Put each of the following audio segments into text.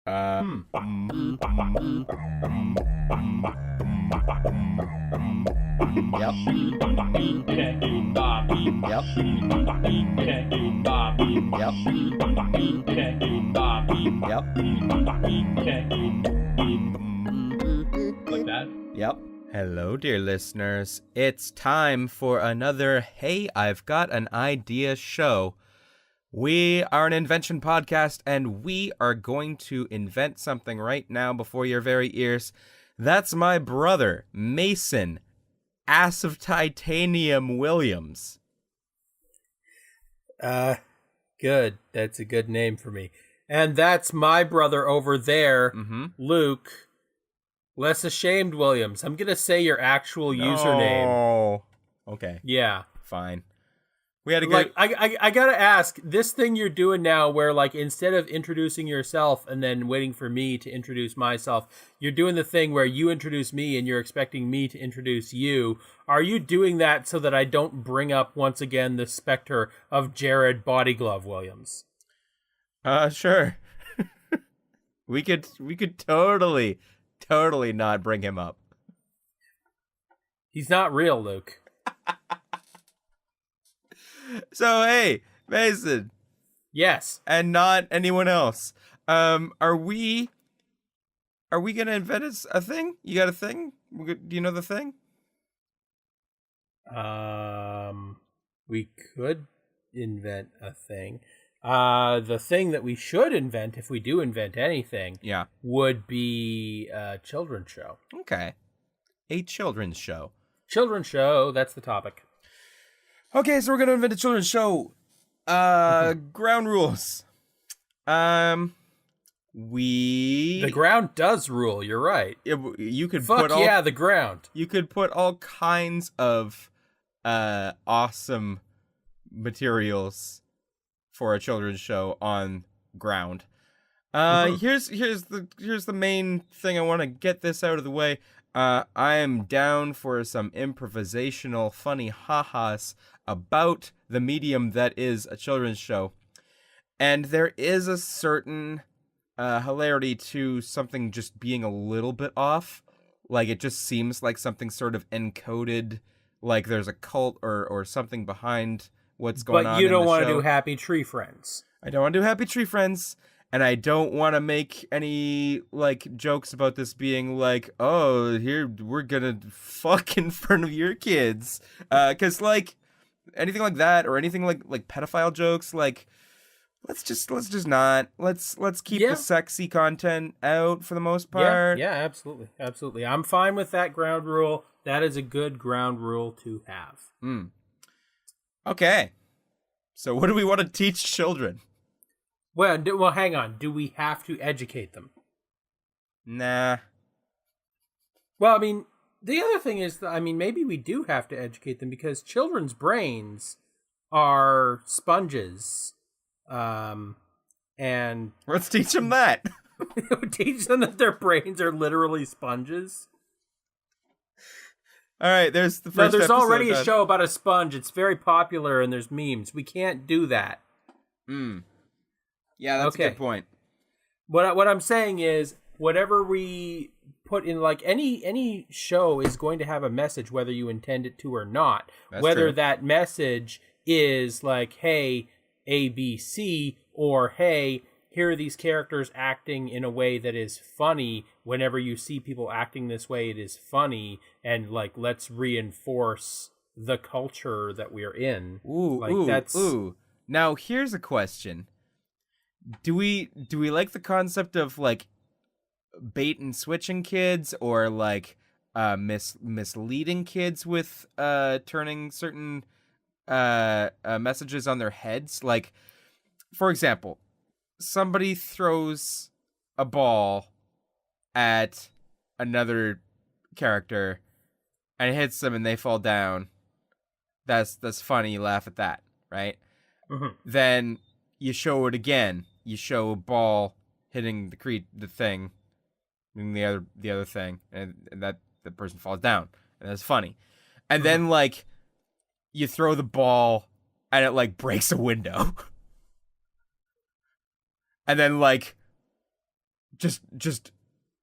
Yep. Like that? Yep. Hello, dear listeners. It's time for another Hey, I've Got an Idea show. We are an invention podcast, and we are going to invent something right now before your very ears. That's my brother, Mason, Ass of Titanium Williams. Good. That's a good name for me. And that's my brother over there, Luke, Lessashamed Williams. I'm going to say your actual username. Oh, okay. Yeah. Fine. We had a good... I got to ask, this thing you're doing now where, like, instead of introducing yourself and then waiting for me to introduce myself, you're doing the thing where you introduce me and you're expecting me to introduce you. Are you doing that so that I don't bring up, once again, the specter of Jared Body Glove Williams? Sure. we could totally not bring him up. He's not real, Luke. So, hey, Mason. Yes. And not anyone else. Are we gonna invent a thing? You got a thing? Do you know the thing? We could invent a thing. The thing that we should invent, if we do invent anything, would be a children's show. Okay. A children's show. Children's show, that's the topic. Okay, so we're gonna invent a children's show. Ground rules. The ground does rule, you're right. You could the ground. You could put all kinds of awesome materials for a children's show on ground. Here's the main thing. I want to get this out of the way. I am down for some improvisational funny ha-has about the medium that is a children's show. And there is a certain hilarity to something just being a little bit off. Like, it just seems like something sort of encoded, like there's a cult or something behind what's going on. But you don't want to do Happy Tree Friends. I don't want to do Happy Tree Friends. And I don't want to make any, like, jokes about this being like, oh, here, we're gonna fuck in front of your kids. Because, like, anything like that, or anything like pedophile jokes, like, let's just not. Let's keep the sexy content out for the most part. Yeah, absolutely. Absolutely. I'm fine with that ground rule. That is a good ground rule to have. Okay. So what do we want to teach children? Well, hang on. Do we have to educate them? Nah. Well, I mean, the other thing is, maybe we do have to educate them because children's brains are sponges. And let's teach them that. Teach them that their brains are literally sponges. All right, there's the first. No, there's already a show about a sponge. It's very popular, and there's memes. We can't do that. Yeah, that's a good point. What I'm saying is, whatever we put in, like, any show is going to have a message, whether you intend it to or not. That's whether true. that message is like, hey, ABC, or hey, here are these characters acting in a way that is funny. Whenever you see people acting this way, it is funny, and, like, let's reinforce the culture that we're in. Ooh. Now, here's a question. Do we like the concept of, like, bait and switching kids, or, like, misleading kids with turning certain messages on their heads? Like, for example, somebody throws a ball at another character and it hits them and they fall down. That's funny. You laugh at that, right? Then you show it again. You show a ball hitting the thing, and the other thing, and that the person falls down, and that's funny. And then, like, you throw the ball and it, like, breaks a window. And then, like, Just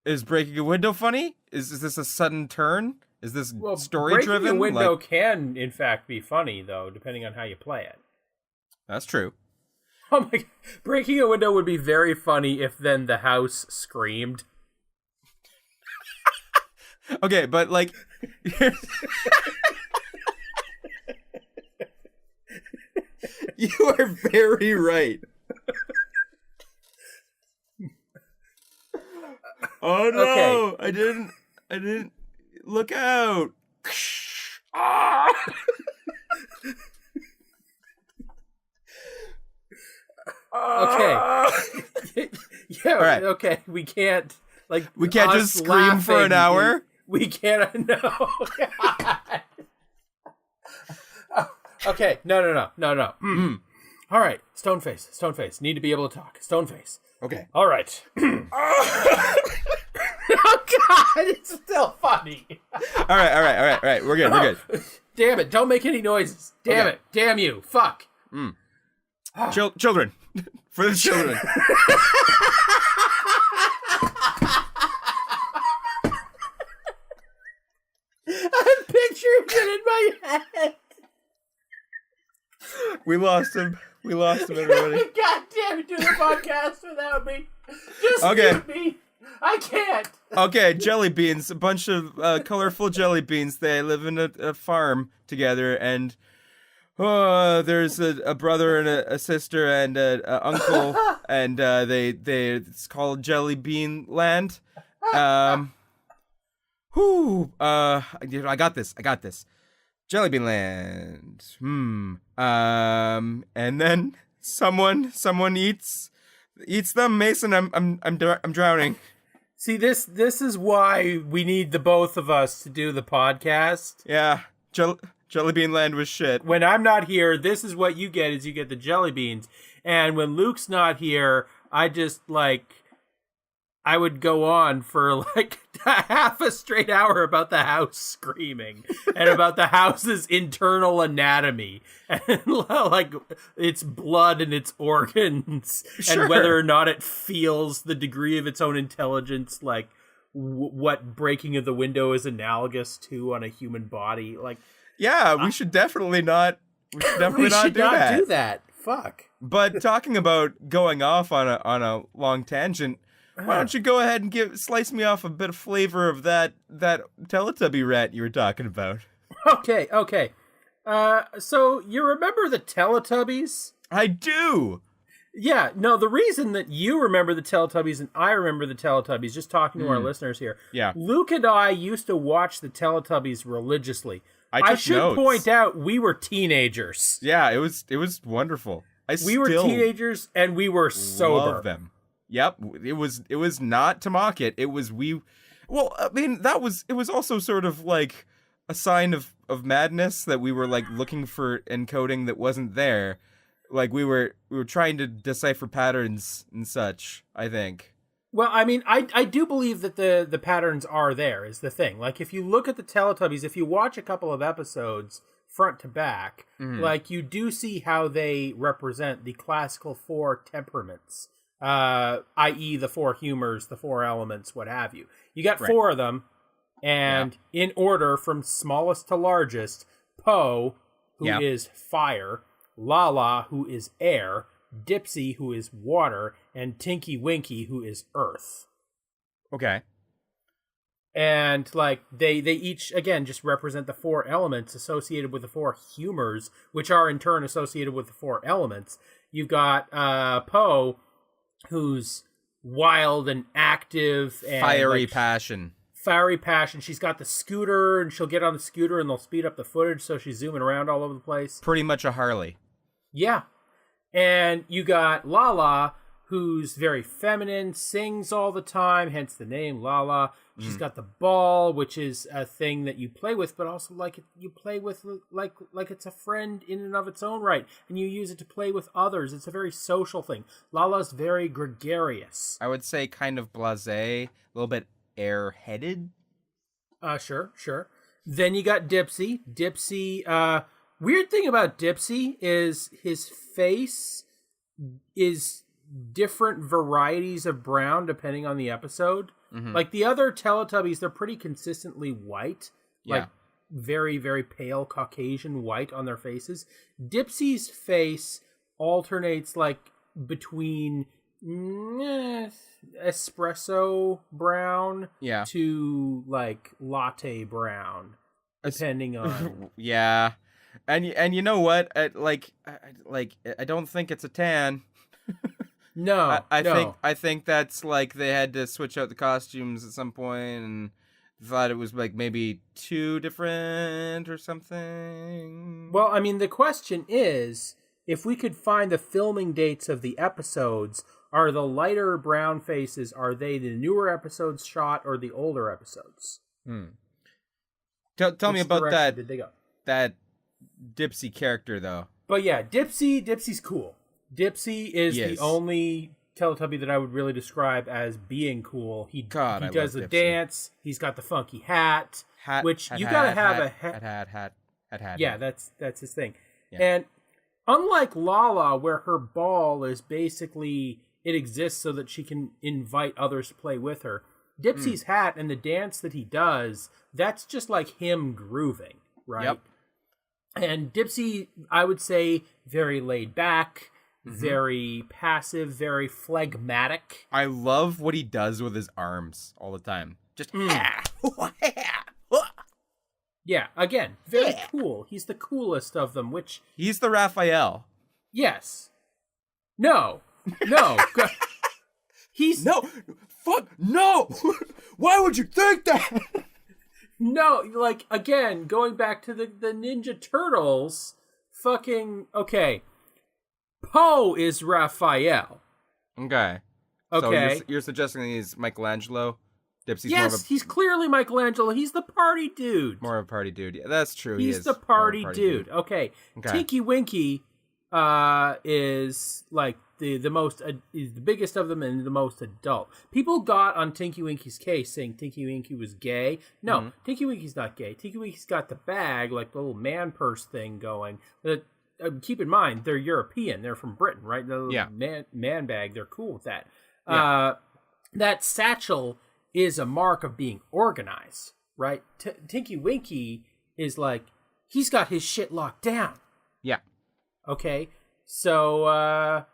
is breaking a window funny? Is this a sudden turn? Is this story driven? Breaking a window can, in fact, be funny, though, depending on how you play it. That's true. Oh my God. Breaking a window would be very funny if then the house screamed. Okay, but like... You are very right. Oh no! Okay. I didn't look out. Okay. Yeah, right. Okay. We can't just scream for an hour. We can't. No. Okay. No. Mm. All right. Stoneface. Need to be able to talk. Stoneface. Okay. All right. Oh God, it's still funny. All right. We're good. Damn it! Don't make any noises. Damn it! Damn you! Fuck. Mm. Children, for the children. I'm picturing it in my head. We lost him, everybody. God damn it, do the podcast without me. Just mute me. I can't. Okay, jelly beans. A bunch of colorful jelly beans. They live in a farm together, and there's a brother and a sister and a uncle, and it's called Jelly Bean Land. I got this. Jelly Bean Land. And then someone eats them. Mason, I'm drowning. See, this is why we need the both of us to do the podcast. Yeah, Jelly Bean Land was shit. When I'm not here, this is what you get: is you get the jelly beans. And when Luke's not here, I would go on for like half a straight hour about the house screaming and about the house's internal anatomy and like its blood and its organs and whether or not it feels the degree of its own intelligence, like what breaking of the window is analogous to on a human body. Like, yeah, we should definitely not. We should definitely not do that. Fuck. But talking about going off on a long tangent. Why don't you go ahead and slice me off a bit of flavor of that Teletubby rat you were talking about? Okay. So you remember the Teletubbies? I do. Yeah. No, the reason that you remember the Teletubbies and I remember the Teletubbies, just talking to our listeners here. Yeah. Luke and I used to watch the Teletubbies religiously. I should notes. Point out we were teenagers. Yeah, it was wonderful. We were teenagers and we were sober. Love them. Yep, it was not to mock it. It was well, I mean, it was also sort of like a sign of madness that we were like looking for encoding that wasn't there. Like we were trying to decipher patterns and such, I think. Well, I mean, I do believe that the patterns are there is the thing. Like if you look at the Teletubbies, if you watch a couple of episodes front to back, like you do see how they represent the classical four temperaments. I.e. the four humors, the four elements, what have you. You got four of them, and in order from smallest to largest, Poe, who is fire, Lala, who is air, Dipsy, who is water, and Tinky Winky, who is earth. Okay. And like they each again just represent the four elements associated with the four humors, which are in turn associated with the four elements. You've got Poe, who's wild and active and fiery passion. She's got the scooter and she'll get on the scooter and they'll speed up the footage so she's zooming around all over the place. Pretty much a Harley. Yeah. And you got Lala, who's very feminine, sings all the time, hence the name Lala. She's got the ball, which is a thing that you play with, but also like you play with like it's a friend in and of its own right, and you use it to play with others. It's a very social thing. Lala's very gregarious. I would say kind of blasé, a little bit airheaded. Sure. Then you got Dipsy. Weird thing about Dipsy is his face is different varieties of brown depending on the episode. Like the other Teletubbies, they're pretty consistently white, like very, very pale Caucasian white on their faces. Dipsy's face alternates like between espresso brown to like latte brown, depending on and you know what? I don't think it's a tan. No, I think that's like they had to switch out the costumes at some point and thought it was like maybe too different or something. Well, I mean, the question is, if we could find the filming dates of the episodes, are the lighter brown faces, are they the newer episodes shot or the older episodes? Tell me about that. Did they go? That Dipsy character though. But yeah, Dipsy's cool. Dipsy is the only Teletubby that I would really describe as being cool. He does the dance. He's got the funky hat, which you gotta have a hat. Yeah, that's his thing. Yeah. And unlike Lala, where her ball is basically it exists so that she can invite others to play with her, Dipsy's hat and the dance that he does, that's just like him grooving, right? Yep. And Dipsy, I would say, very laid back, very passive, very phlegmatic. I love what he does with his arms all the time. Just yeah, again, very cool. He's the coolest of them, which... He's the Raphael. Yes. No. He's... No! Fuck! No! Why would you think that? No, like, again, going back to the Ninja Turtles, fucking... Okay. Poe is Raphael. Okay. So you're suggesting he's Michelangelo? Dipsy's he's clearly Michelangelo. He's the party dude. More of a party dude. Yeah, that's true. He's the party dude. Okay. Tinky Winky is like the most is the biggest of them and the most adult. People got on Tinky Winky's case saying Tinky Winky was gay. No, Tinky Winky's not gay. Tinky Winky's got the bag, like the little man purse thing going. But keep in mind, they're European. They're from Britain, right? The man bag. They're cool with that. Yeah. That satchel is a mark of being organized, right? Tinky Winky is like, he's got his shit locked down. Yeah. Okay. So,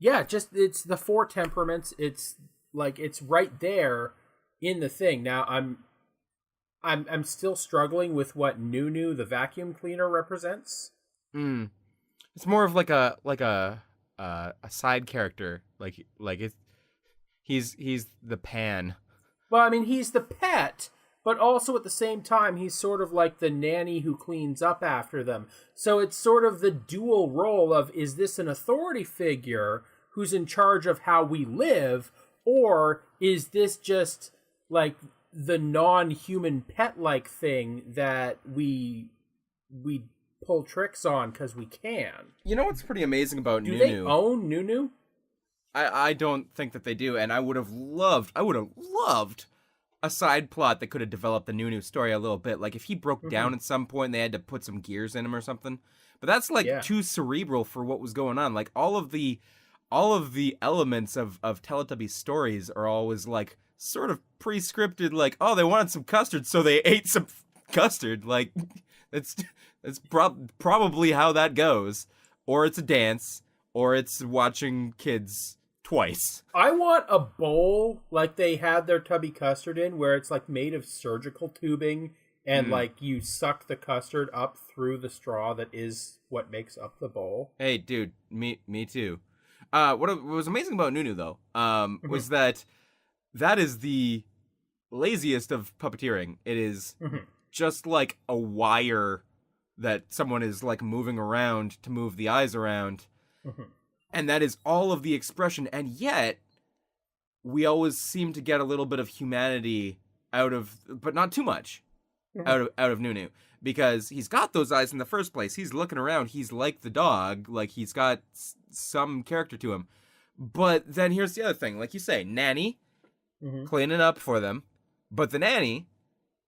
just, it's the four temperaments. It's like, it's right there in the thing. Now, I'm still struggling with what Nunu, the vacuum cleaner, represents. It's more of like a side character. Like he's the pan. Well, I mean, he's the pet, but also at the same time, he's sort of like the nanny who cleans up after them. So it's sort of the dual role of, is this an authority figure who's in charge of how we live, or is this just like the non-human pet-like thing that we pull tricks on because we can? You know what's pretty amazing about Nunu? Do they own Nunu? I don't think that they do, and I would have loved a side plot that could have developed the Nunu story a little bit. Like if he broke down at some point and they had to put some gears in him or something. But that's like too cerebral for what was going on. Like all of the elements of Teletubbies stories are always like sort of pre-scripted, like, oh, they wanted some custard, so they ate some custard. Like that's probably how that goes. Or it's a dance, or it's watching kids twice. I want a bowl like they had their tubby custard in, where it's like made of surgical tubing and like you suck the custard up through the straw that is what makes up the bowl. Hey, dude, me too. What was amazing about Nunu though, was that is the laziest of puppeteering. It is just like a wire that someone is like moving around to move the eyes around. And that is all of the expression, and yet we always seem to get a little bit of humanity out of, but not too much, out of Nunu, because he's got those eyes in the first place. He's looking around. He's like the dog, like he's got some character to him. But then here's the other thing, like you say, nanny, cleaning up for them, but the nanny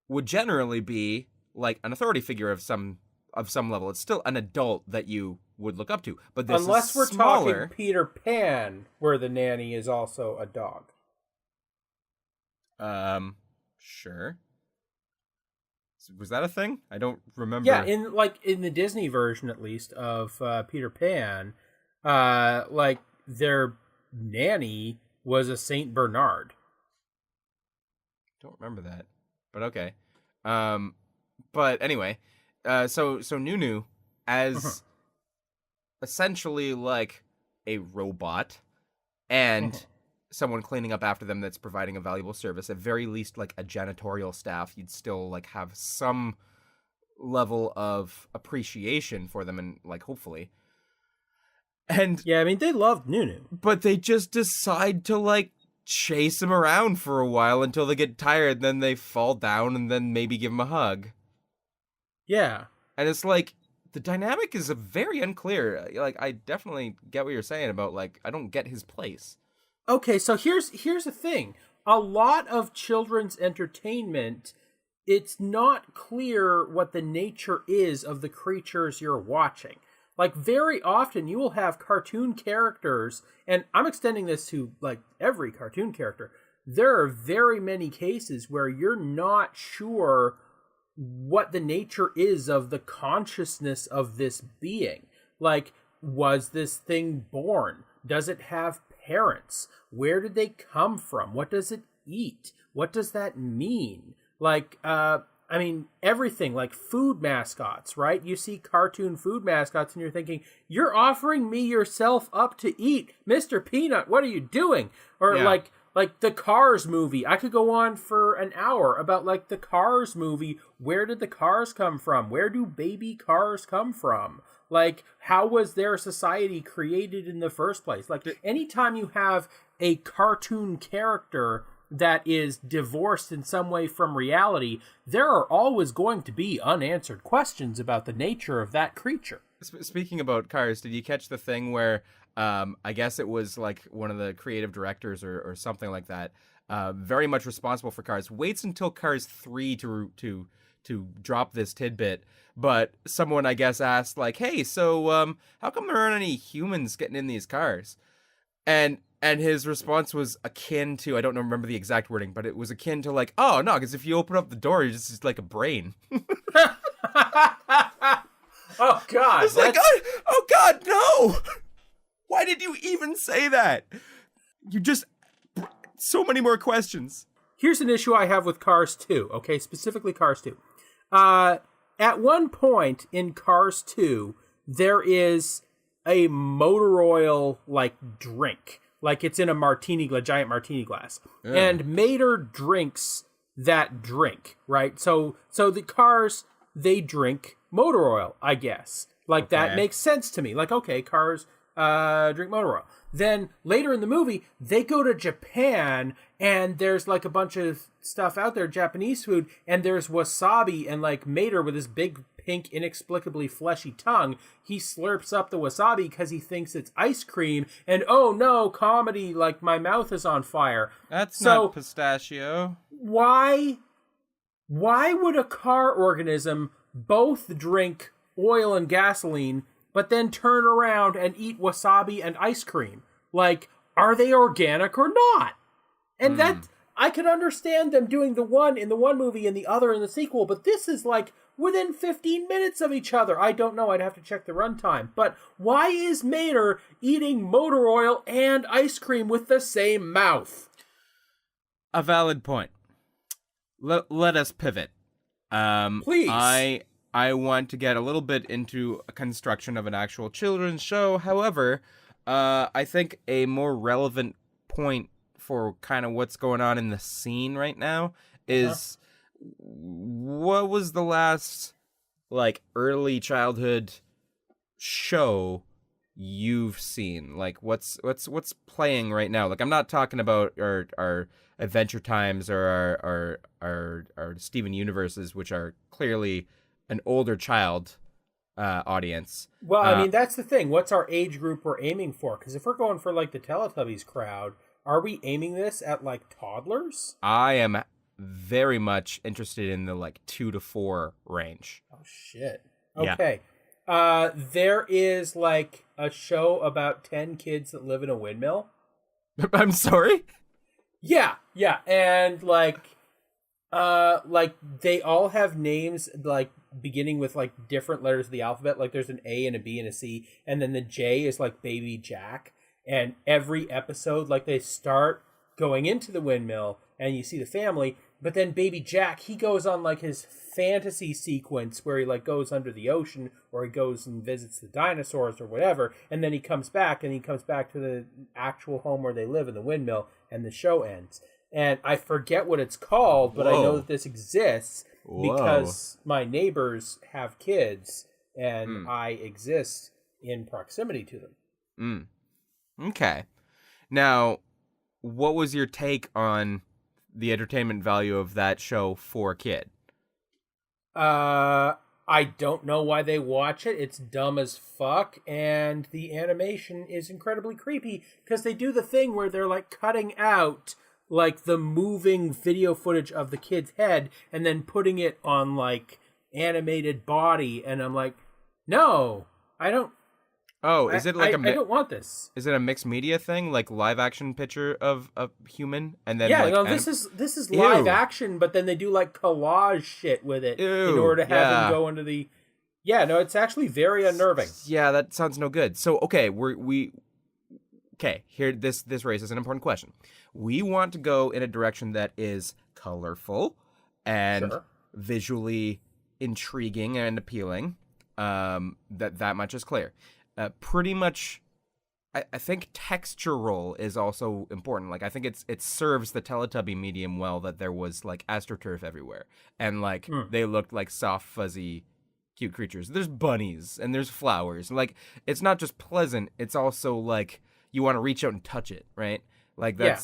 would generally be like an authority figure of some level. It's still an adult that you would look up to. But this Unless is we're smaller. talking Peter Pan, where the nanny is also a dog. Sure. Was that a thing? I don't remember. Yeah, in the Disney version at least of Peter Pan, like their nanny was a Saint Bernard. Don't remember that. But okay. But anyway, so Nunu as essentially like a robot and someone cleaning up after them that's providing a valuable service, at very least like a janitorial staff, you'd still like have some level of appreciation for them, and like hopefully. And yeah, I mean they loved Nunu, but they just decide to like chase him around for a while until they get tired, then they fall down and then maybe give him a hug. Yeah. And it's like the dynamic is very unclear. Like I definitely get what you're saying about like I don't get his place. Okay, so here's the thing. A lot of children's entertainment, it's not clear what the nature is of the creatures you're watching. Like, very often you will have cartoon characters, and I'm extending this to, like, every cartoon character. There are very many cases where you're not sure what the nature is of the consciousness of this being. Like, was this thing born? Does it have parents? Where did they come from? What does it eat? What does that mean? Like, I mean, everything, like food mascots, right? You see cartoon food mascots and you're thinking, you're offering me yourself up to eat. Mr. Peanut, what are you doing? Or like the Cars movie. I could go on for an hour about like the Cars movie. Where did the cars come from? Where do baby cars come from? Like, how was their society created in the first place? Like, anytime you have a cartoon character that is divorced in some way from reality, there are always going to be unanswered questions about the nature of that creature. Speaking about Cars, did you catch the thing where I guess it was like one of the creative directors or something like that, very much responsible for Cars, waits until Cars 3 to drop this tidbit, but someone I guess asked like, hey, so how come there aren't any humans getting in these cars? And his response was akin to, I don't remember the exact wording, but it was akin to like, oh no, because if you open up the door, you're just like a brain. Oh god. It's like, oh god, no! Why did you even say that? You just, so many more questions. Here's an issue I have with Cars 2, okay? Specifically Cars 2. At one point in Cars 2, there is a motor oil, like, drink. Like, it's in a giant martini glass. Yeah. And Mater drinks that drink, right? So the cars, they drink motor oil, I guess. Like, okay. That makes sense to me. Like, okay, cars drink motor oil. Then later in the movie, they go to Japan, and there's like a bunch of stuff out there, Japanese food, and there's wasabi, and like Mater with his big, pink, inexplicably fleshy tongue, he slurps up the wasabi because he thinks it's ice cream, and oh no, comedy, like my mouth is on fire. That's not pistachio. Why would a car organism both drink oil and gasoline but then turn around and eat wasabi and ice cream? Like, are they organic or not? And that, I could understand them doing the one in the one movie and the other in the sequel, but this is like within 15 minutes of each other. I don't know, I'd have to check the runtime. But why is Mater eating motor oil and ice cream with the same mouth? A valid point. Let us pivot. Please. I want to get a little bit into a construction of an actual children's show. However, I think a more relevant point for kind of what's going on in the scene right now is what was the last like early childhood show you've seen? Like what's playing right now? Like I'm not talking about our Adventure Times or our Steven Universes, which are clearly an older child audience. Well, I mean, that's the thing. What's our age group we're aiming for? Because if we're going for, like, the Teletubbies crowd, are we aiming this at, like, toddlers? I am very much interested in the, like, 2 to 4 range. Oh, shit. Okay. There is like a show about 10 kids that live in a windmill. I'm sorry? Yeah, and like they all have names like beginning with like different letters of the alphabet. Like there's an A and a B and a C, and then the J is like Baby Jack. And every episode, like they start going into the windmill, and you see the family, but then Baby Jack, he goes on like his fantasy sequence where he like goes under the ocean, or he goes and visits the dinosaurs or whatever, and then he comes back to the actual home where they live in the windmill, and the show ends. And I forget what it's called, but I know that this exists because my neighbors have kids, and I exist in proximity to them. Okay. Now, what was your take on the entertainment value of that show for a kid? I don't know why they watch it. It's dumb as fuck, and the animation is incredibly creepy because they do the thing where they're like cutting out like the moving video footage of the kid's head and then putting it on like animated body, and I'm like, no, I don't. Oh, is it like I don't want this. Is it a mixed media thing, like live action picture of a human, and then this is live action, but then they do like collage shit with it in order to have him go into the. Yeah, no, it's actually very unnerving. Yeah, that sounds no good. So okay, here this raises an important question. We want to go in a direction that is colorful and visually intriguing and appealing. That much is clear. Pretty much, I think textural is also important. Like, I think it serves the Teletubby medium well that there was, like, AstroTurf everywhere. And, like, they looked like soft, fuzzy, cute creatures. There's bunnies, and there's flowers. Like, it's not just pleasant, it's also, like, you want to reach out and touch it, right? Like, I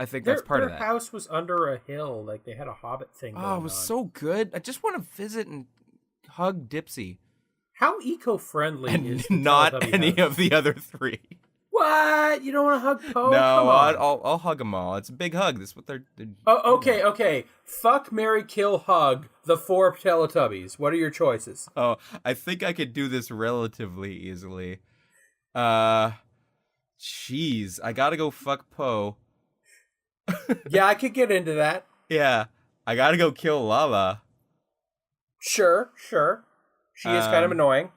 think that's part of that. Their house was under a hill. Like, they had a Hobbit thing going on. Oh, it was so good. I just want to visit and hug Dipsy. How eco-friendly is the not Teletubby any house? of the other three? What? You don't want to hug Poe? No, Come on. I'll hug them all. It's a big hug. That's what they're Oh, okay. Fuck, marry, kill, hug the 4 Teletubbies. What are your choices? Oh, I think I could do this relatively easily. Jeez, I gotta go fuck Poe. Yeah, I could get into that. Yeah, I gotta go kill Lala. Sure. She is kind of annoying.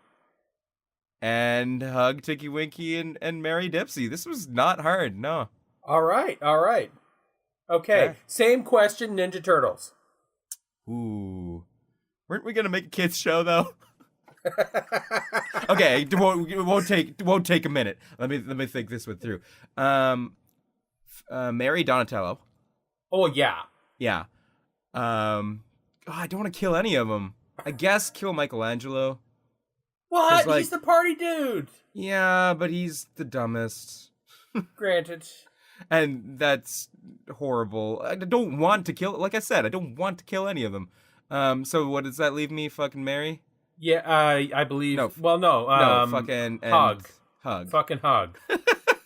And hug Tinky Winky and marry Dipsy. This was not hard, no. All right. Okay, yeah. Same question, Ninja Turtles. Ooh. Weren't we gonna make a kids show though? Okay, it won't take a minute. Let me think this one through. Marry Donatello. Oh yeah. Yeah. I don't want to kill any of them. I guess kill Michelangelo. What? Like, he's the party dude. Yeah, but he's the dumbest. Granted. And that's horrible. I don't want to kill. Like I said, I don't want to kill any of them. So what does that leave me? Fucking Mary? Yeah, I believe. No. Well, no. No, fucking hug. Hug. Fucking hug.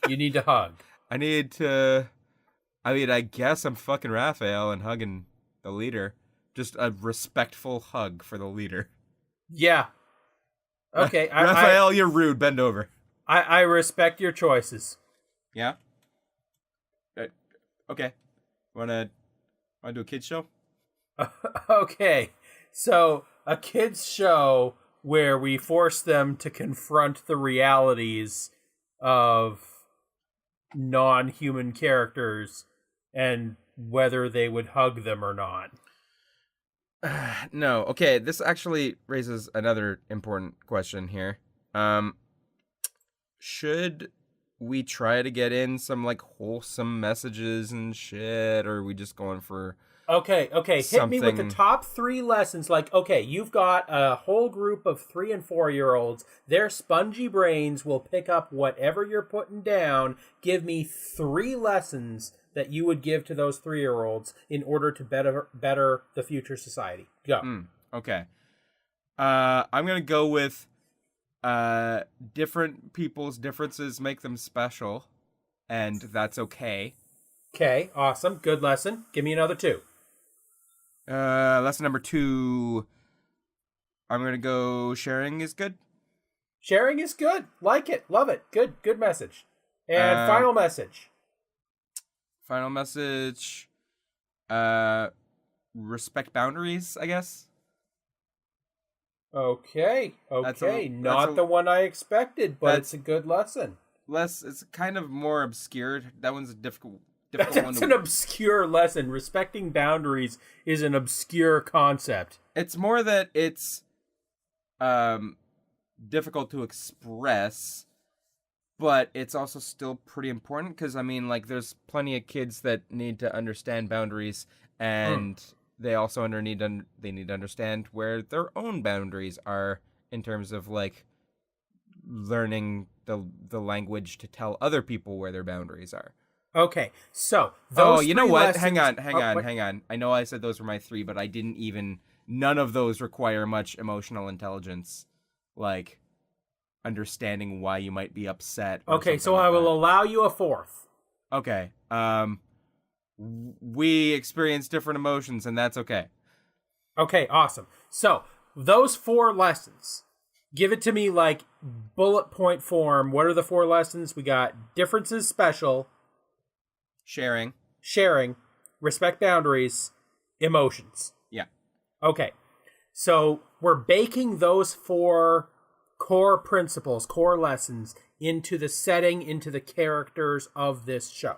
You need to hug. I need to. I mean, I guess I'm fucking Raphael and hugging the leader. Just a respectful hug for the leader. Yeah. Okay. Raphael, you're rude. Bend over. I respect your choices. Yeah. Okay. Wanna do a kids show? Okay. So a kids show where we force them to confront the realities of non-human characters and whether they would hug them or not. No. Okay, this actually raises another important question here. Should we try to get in some like wholesome messages and shit, or are we just going for Okay, hit me with the top 3 lessons. Like, okay, you've got a whole group of 3 and 4-year-olds. Their spongy brains will pick up whatever you're putting down. Give me 3 lessons that you would give to those 3-year-olds in order to better the future society. Go. Okay. I'm going to go with different people's differences make them special, and that's okay. Okay, awesome. Good lesson. Give me another 2. Lesson number 2. I'm gonna go sharing is good. Sharing is good. Like it. Love it. Good message. And final message. Final message. Respect boundaries, I guess. Okay. Not the one I expected, but it's a good lesson. It's kind of more obscure. That one's a difficult That's one. An obscure lesson. Respecting boundaries is an obscure concept. It's more that it's difficult to express, but it's also still pretty important because, I mean, like, there's plenty of kids that need to understand boundaries, and they also need to understand where their own boundaries are in terms of, like, learning the language to tell other people where their boundaries are. Okay, so those you know what? lessons... Hang on. I know I said those were my 3, but I didn't even... None of those require much emotional intelligence, like understanding why you might be upset. Okay, so I will allow you a 4th. Okay. We experience different emotions, and that's okay. Okay, awesome. So, those 4 lessons, give it to me like bullet point form. What are the 4 lessons? We got differences, special, sharing, respect boundaries, emotions. Yeah. Okay. So, we're baking those 4 core principles, core lessons into the setting, into the characters of this show.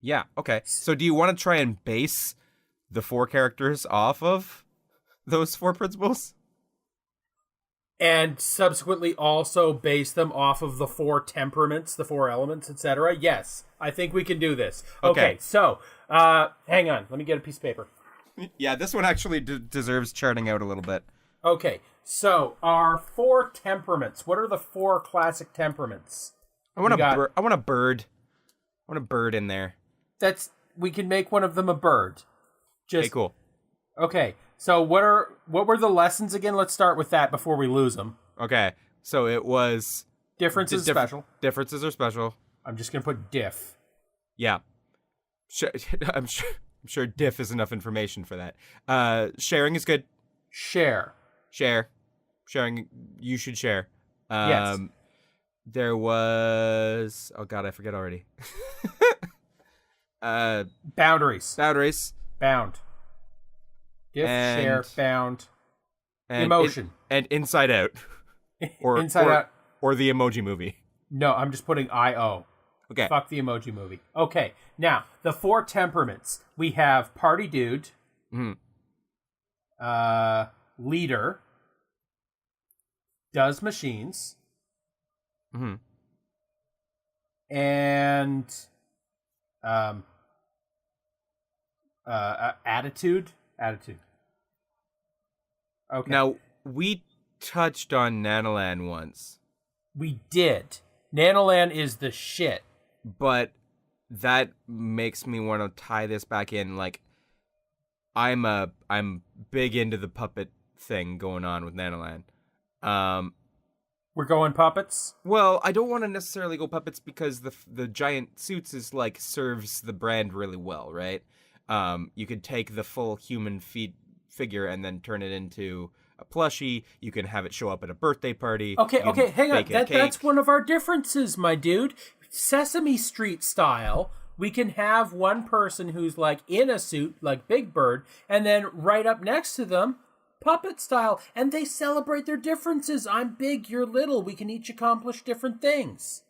Yeah, okay. So do you want to try and base the 4 characters off of those 4 principles? And subsequently also base them off of the 4 temperaments, the 4 elements, etc.? Yes, I think we can do this. Okay, so, hang on. Let me get a piece of paper. Yeah, this one actually deserves charting out a little bit. Okay, so our 4 temperaments. What are the 4 classic temperaments? I want a bird. I want a bird in there. We can make one of them a bird. Okay, cool. Okay, so what were the lessons again? Let's start with that before we lose them. Okay, so it was differences special. Differences are special. I'm just gonna put diff. Yeah, I'm sure diff is enough information for that. Sharing is good. Sharing. You should share. Yes. There was... Oh, God, I forget already. Boundaries. Bound. Diff, share, bound. Emotion. And Inside Out. Inside Out. Or the Emoji Movie. No, I'm just putting I-O. Okay. Fuck the Emoji Movie. Okay, now, the 4 temperaments. We have party dude. Leader. Does machines. And attitude. Okay. Now, we touched on Nanoland once. We did. Nanoland is the shit. But that makes me want to tie this back in. Like, I'm big into the puppet thing going on with Nanoland. We're going puppets? Well, I don't want to necessarily go puppets because the giant suits is like serves the brand really well, right? You could take the full human figure and then turn it into a plushie. You can have it show up at a birthday party. Okay, hang on. That's one of our differences, my dude. Sesame Street style, we can have one person who's like in a suit, like Big Bird, and then right up next to them, puppet style, and they celebrate their differences. I'm big, you're little. We can each accomplish different things.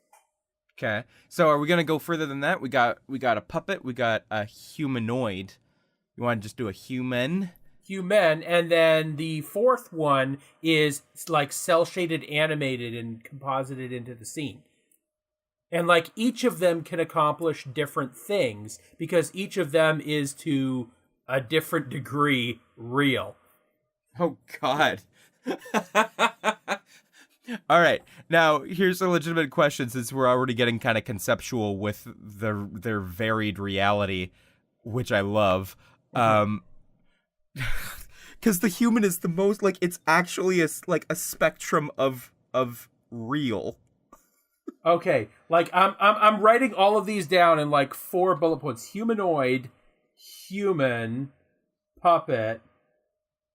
Okay, so are we gonna go further than that? We got a puppet. We got a humanoid. You want to just do a human? And then the 4th one is like cel-shaded, animated, and composited into the scene. And like each of them can accomplish different things because each of them is to a different degree real. Oh, God. All right. Now, here's a legitimate question since we're already getting kind of conceptual with their varied reality, which I love. Because the human is the most, like, it's actually a spectrum of real. Okay, like I'm writing all of these down in like 4 bullet points: humanoid, human, puppet,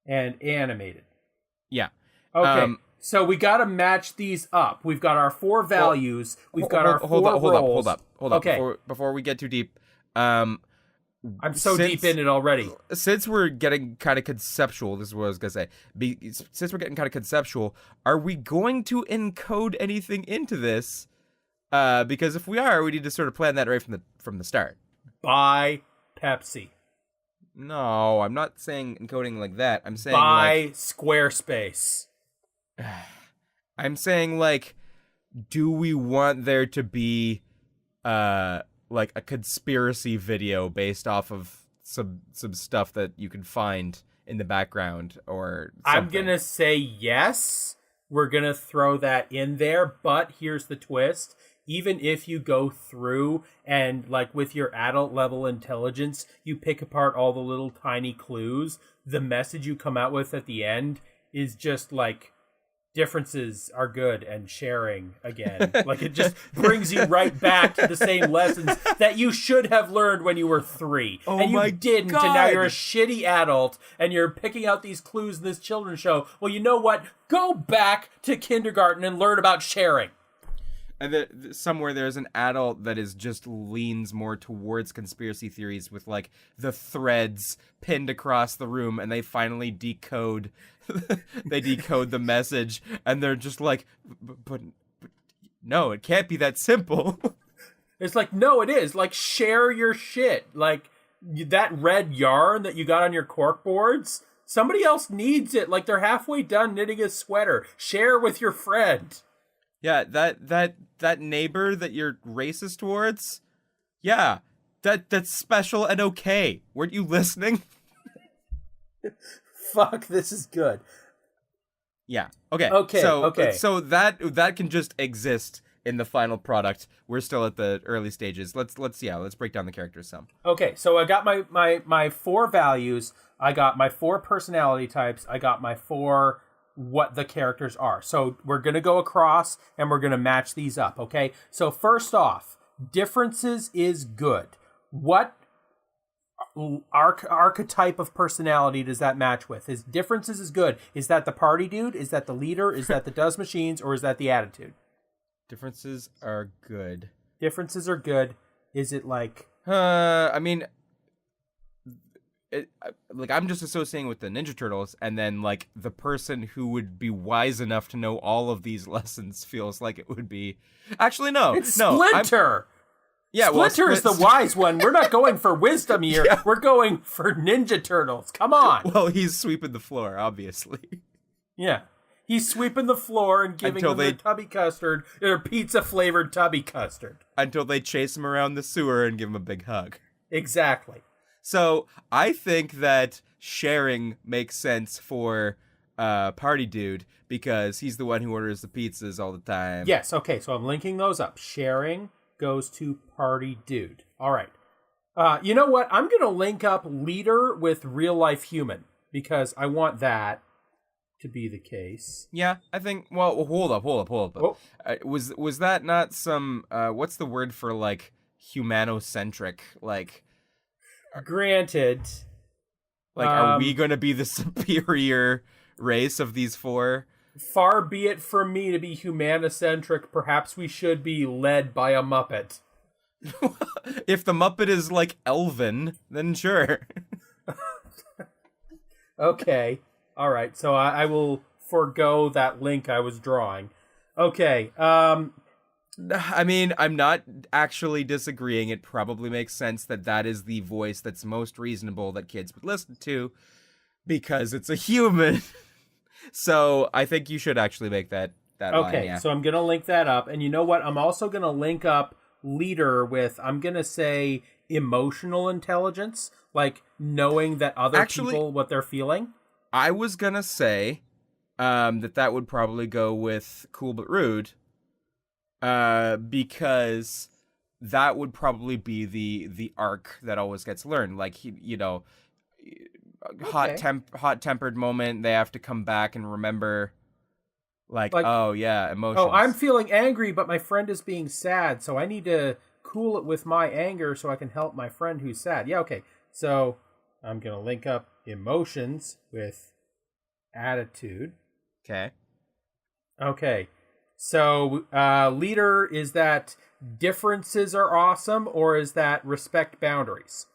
and animated. Yeah. Okay. So we got to match these up. We've got our 4 values. We've got our 4 roles. Hold up. Okay. Before we get too deep, I'm so deep in it already. Since we're getting kind of conceptual, this is what I was gonna say. Since we're getting kind of conceptual, are we going to encode anything into this? Because if we are, we need to sort of plan that right from the start. Buy Pepsi. No, I'm not saying encoding like that. I'm saying buy Squarespace. I'm saying, like, do we want there to be like a conspiracy video based off of some stuff that you can find in the background or something? I'm gonna say yes. We're gonna throw that in there, but here's the twist. Even if you go through and, like, with your adult level intelligence, you pick apart all the little tiny clues, the message you come out with at the end is just like, differences are good and sharing again. Like, it just brings you right back to the same lessons that you should have learned when you were 3. Oh, and you my didn't, God. and now you're a shitty adult and you're picking out these clues in this children's show. Well, you know what? Go back to kindergarten and learn about sharing. And somewhere there's an adult that is just leans more towards conspiracy theories with, like, the threads pinned across the room, and they finally decode the message, and they're just like, but no, it can't be that simple. It's like, no, it is. Like, share your shit. Like, that red yarn that you got on your cork boards, somebody else needs it. Like, they're halfway done knitting a sweater. Share with your friend. Yeah, that neighbor that you're racist towards, yeah, that's special and okay. Weren't you listening? Fuck, this is good. Yeah. Okay. Okay. So that can just exist in the final product. We're still at the early stages. Let's break down the characters some. Okay, so I got my 4 values. I got my 4 personality types. I got my 4 what the characters are. So we're going to go across and we're going to match these up, okay? So first off, differences is good. What archetype of personality does that match with? Is differences is good. Is that the party dude? Is that the leader? Is that the does machines? Or is that the attitude? Differences are good. Differences are good. Is it like... I mean... like, I'm just associating with the Ninja Turtles, and then, like, the person who would be wise enough to know all of these lessons feels like it would be... Actually, no. It's Splinter! Yeah, Splinter is the wise one. We're not going for wisdom here. Yeah. We're going for Ninja Turtles. Come on. Well, he's sweeping the floor, obviously. Yeah. He's sweeping the floor and giving them their tubby custard, their pizza-flavored tubby custard. Until they chase him around the sewer and give him a big hug. Exactly. So I think that sharing makes sense for Party Dude because he's the one who orders the pizzas all the time. Yes, okay, so I'm linking those up. Sharing goes to Party Dude. All right. You know what? I'm going to link up Leader with Real Life Human because I want that to be the case. Yeah, I think... Well, hold up. Oh. Was that not some... what's the word for, like, humanocentric, like... Granted. Like, are we going to be the superior race of these 4? Far be it from me to be humanocentric. Perhaps we should be led by a Muppet. If the Muppet is, like, elven, then sure. Okay. All right. So I will forego that link I was drawing. Okay. I mean, I'm not actually disagreeing. It probably makes sense that is the voice that's most reasonable that kids would listen to because it's a human. So I think you should actually make that line, yeah. So I'm going to link that up. And you know what? I'm also going to link up Leader with, I'm going to say, emotional intelligence, like knowing that other people, what they're feeling. I was going to say that would probably go with Cool But Rude. Because that would probably be the arc that always gets learned. Like, hot-tempered moment. They have to come back and remember, like oh yeah, emotions. Oh, I'm feeling angry, but my friend is being sad, so I need to cool it with my anger so I can help my friend who's sad. Yeah, okay. So I'm gonna link up emotions with attitude. Okay. Okay. So, leader, is that differences are awesome, or is that respect boundaries?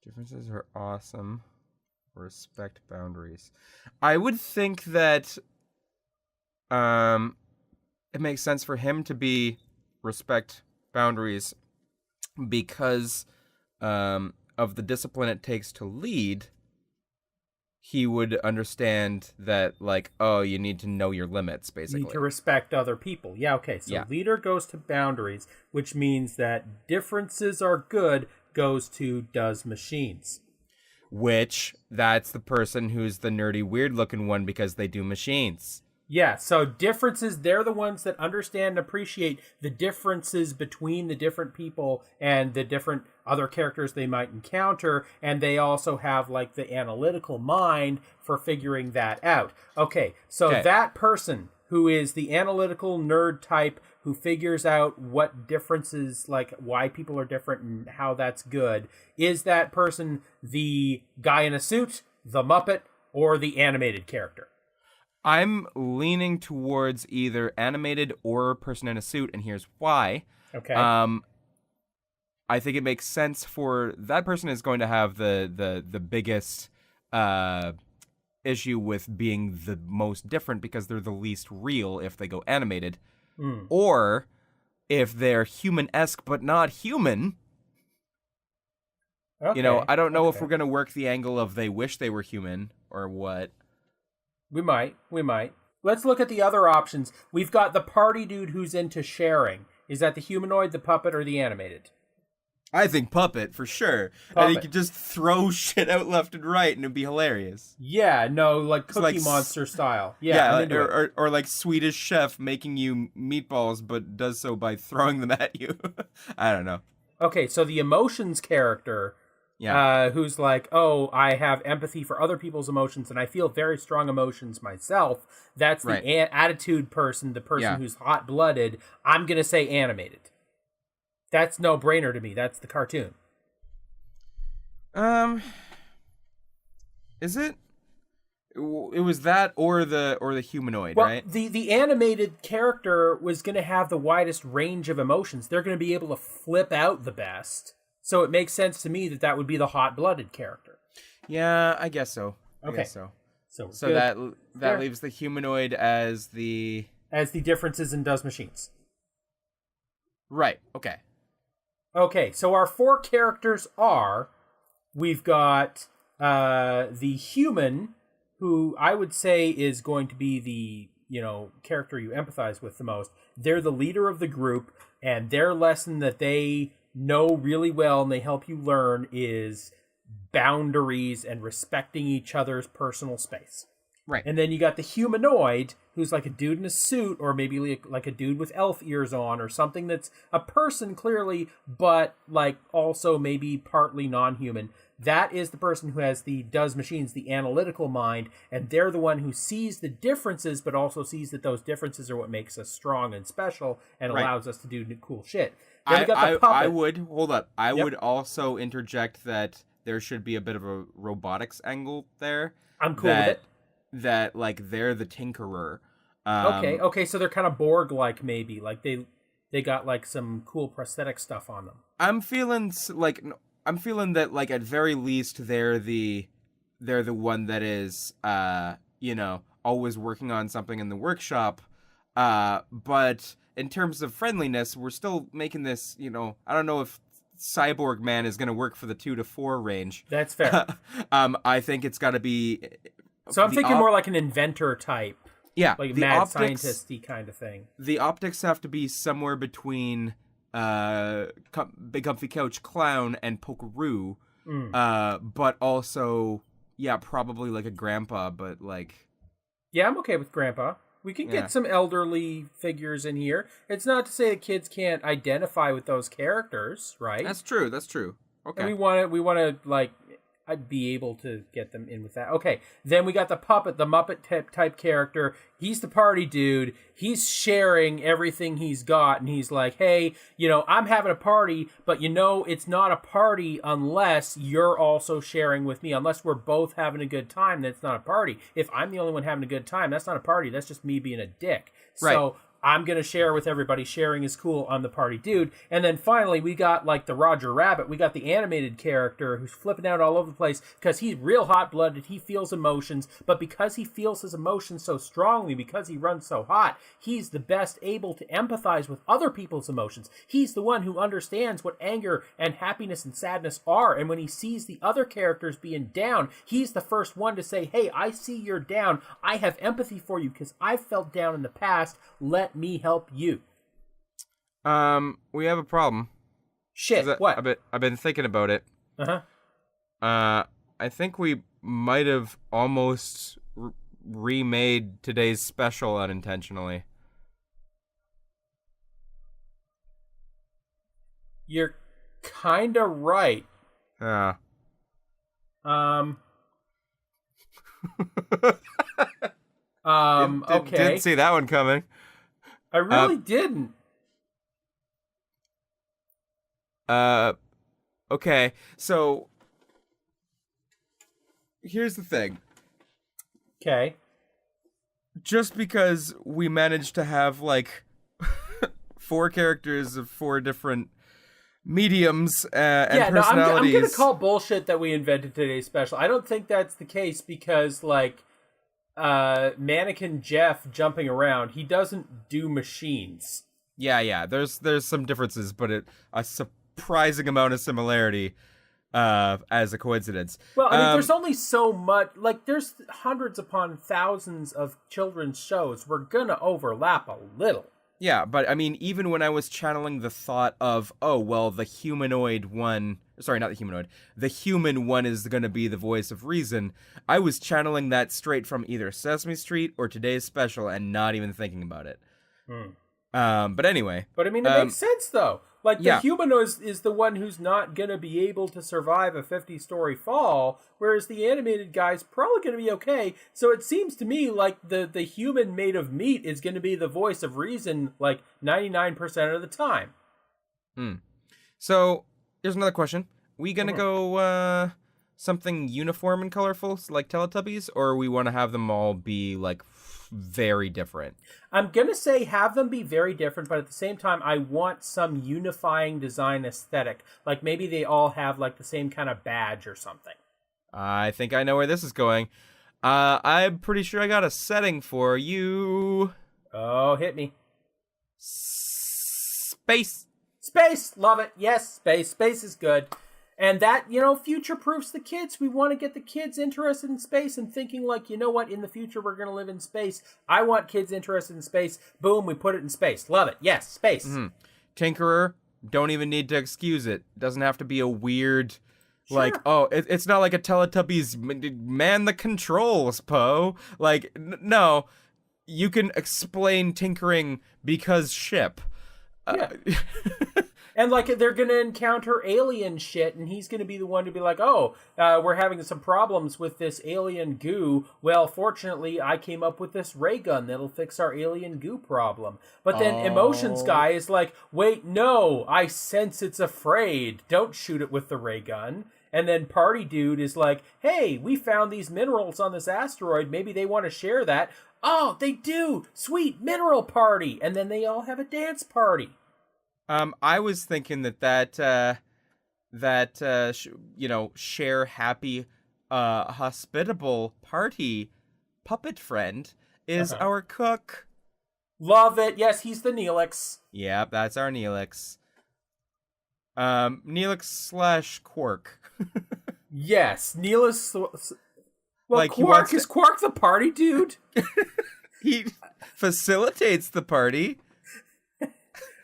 Differences are awesome. Respect boundaries. I would think that it makes sense for him to be respect boundaries because of the discipline it takes to lead. He would understand that, like, oh, you need to know your limits, basically. You need to respect other people. Yeah, okay. So leader goes to boundaries, which means that differences are good goes to does machines. Which, that's the person who's the nerdy, weird-looking one because they do machines. Yeah, so differences, they're the ones that understand and appreciate the differences between the different people and the different other characters they might encounter, and they also have, like, the analytical mind for figuring that out. Okay, so that person who is the analytical nerd type who figures out what differences, like, why people are different and how that's good, is that person the guy in a suit, the Muppet, or the animated character? I'm leaning towards either animated or person in a suit, and here's why. Okay. I think it makes sense for that person is going to have the biggest issue with being the most different because they're the least real if they go animated. Or if they're human-esque but not human. Okay. You know, I don't know if we're going to work the angle of they wish they were human or what. We might. Let's look at the other options. We've got the party dude who's into sharing. Is that the humanoid, the puppet, or the animated? I think puppet, for sure. Puppet. And he could just throw shit out left and right and it'd be hilarious. Yeah, no, like Cookie Monster style. Yeah, or like Swedish Chef making you meatballs but does so by throwing them at you. I don't know. Okay, so the emotions character... who's like, oh, I have empathy for other people's emotions, and I feel very strong emotions myself. That's the attitude person, the person who's hot-blooded. I'm going to say animated. That's no-brainer to me. That's the cartoon. Is it? It was that or the humanoid, right? The animated character was going to have the widest range of emotions. They're going to be able to flip out the best. So it makes sense to me that that would be the hot-blooded character. Yeah, I guess so. Okay. So good. that leaves the humanoid as the differences in does machines. Right. Okay. Okay. So our four characters are, we've got the human, who I would say is going to be the character you empathize with the most. They're the leader of the group, and their lesson that they know really well and they help you learn is boundaries and respecting each other's personal space. Right. And then you got the humanoid, who's like a dude in a suit, or maybe like a dude with elf ears on, or something that's a person clearly, but like also maybe partly non-human. That is the person who has the does machines, the analytical mind, and they're the one who sees the differences, but also sees that those differences are what makes us strong and special and allows us to do cool shit. I would also interject that there should be a bit of a robotics angle there. I'm cool with it. That like they're the tinkerer. Okay, so they're kind of Borg-like maybe, like they got like some cool prosthetic stuff on them. I'm feeling that like at very least they're the one that is always working on something in the workshop. But in terms of friendliness, we're still making this, I don't know if Cyborg Man is going to work for the 2 to 4 range. That's fair. I think it's got to be. So I'm thinking more like an inventor type. Yeah. Like mad scientist-y kind of thing. The optics have to be somewhere between Big Comfy Couch Clown and Pokeroo. But also, probably like a grandpa, but like. Yeah, I'm okay with grandpa. We can get some elderly figures in here. It's not to say that kids can't identify with those characters, right? That's true. Okay. And we want to like I'd be able to get them in with that. Okay, then we got the puppet, the Muppet type character. He's the party dude. He's sharing everything he's got, and he's like, hey, I'm having a party, but it's not a party unless you're also sharing with me. Unless we're both having a good time, then it's not a party. If I'm the only one having a good time, that's not a party. That's just me being a dick. Right. So I'm going to share with everybody. Sharing is cool. I'm the party dude. And then finally, we got like the Roger Rabbit. We got the animated character who's flipping out all over the place because he's real hot-blooded. He feels emotions. But because he feels his emotions so strongly, because he runs so hot, he's the best able to empathize with other people's emotions. He's the one who understands what anger and happiness and sadness are. And when he sees the other characters being down, he's the first one to say, hey, I see you're down. I have empathy for you because I've felt down in the past. Let me help you. We have a problem. Shit, what? I've been thinking about it. Uh-huh. I think we might have almost remade today's special unintentionally. You're kind of right. Yeah. Okay. Didn't see that one coming. I really didn't. Okay, so here's the thing. Okay. Just because we managed to have like 4 characters of 4 different mediums and personalities. I'm gonna call bullshit that we invented today's special. I don't think that's the case because like Mannequin Jeff jumping around, he doesn't do machines. Yeah. There's some differences, but a surprising amount of similarity as a coincidence. Well, I mean, there's only so much. Like, there's hundreds upon thousands of children's shows. We're gonna overlap a little. Yeah, but I mean, even when I was channeling the thought of, oh, well, the humanoid one... Sorry, not the humanoid. The human one is going to be the voice of reason. I was channeling that straight from either Sesame Street or today's special and not even thinking about it. But anyway. But I mean, it makes sense, though. Like, the yeah. humanoid is the one who's not going to be able to survive a 50-story fall, whereas the animated guy's probably going to be okay. So it seems to me like the human made of meat is going to be the voice of reason, like, 99% of the time. So, here's another question. We going to go something uniform and colorful, like Teletubbies, or we want to have them all be, like, very different? I'm going to say have them be very different, but at the same time, I want some unifying design aesthetic. Like maybe they all have like the same kind of badge or something. I think I know where this is going. I'm pretty sure I got a setting for you. Oh, hit me. Space. Space. Love it. Yes, space. Space is good. And that, future-proofs the kids. We want to get the kids interested in space and thinking like, you know what, in the future we're going to live in space. I want kids interested in space. Boom, we put it in space. Love it. Yes, space. Tinkerer, don't even need to excuse it. Doesn't have to be a weird, like, oh, it's not like a Teletubbies, man the controls, Poe. Like, no, you can explain tinkering because ship. Yeah. And, like, they're going to encounter alien shit, and he's going to be the one to be like, oh, we're having some problems with this alien goo. Well, fortunately, I came up with this ray gun that'll fix our alien goo problem. But then Emotions Guy is like, wait, no, I sense it's afraid. Don't shoot it with the ray gun. And then Party Dude is like, hey, we found these minerals on this asteroid. Maybe they want to share that. Oh, they do. Sweet, mineral party. And then they all have a dance party. I was thinking share happy, hospitable party puppet friend is our cook. Love it. Yes, he's the Neelix. Yeah, that's our Neelix. Neelix / Quark. Yes, Neelix. Well, like Quark is Quark the party dude? He facilitates the party.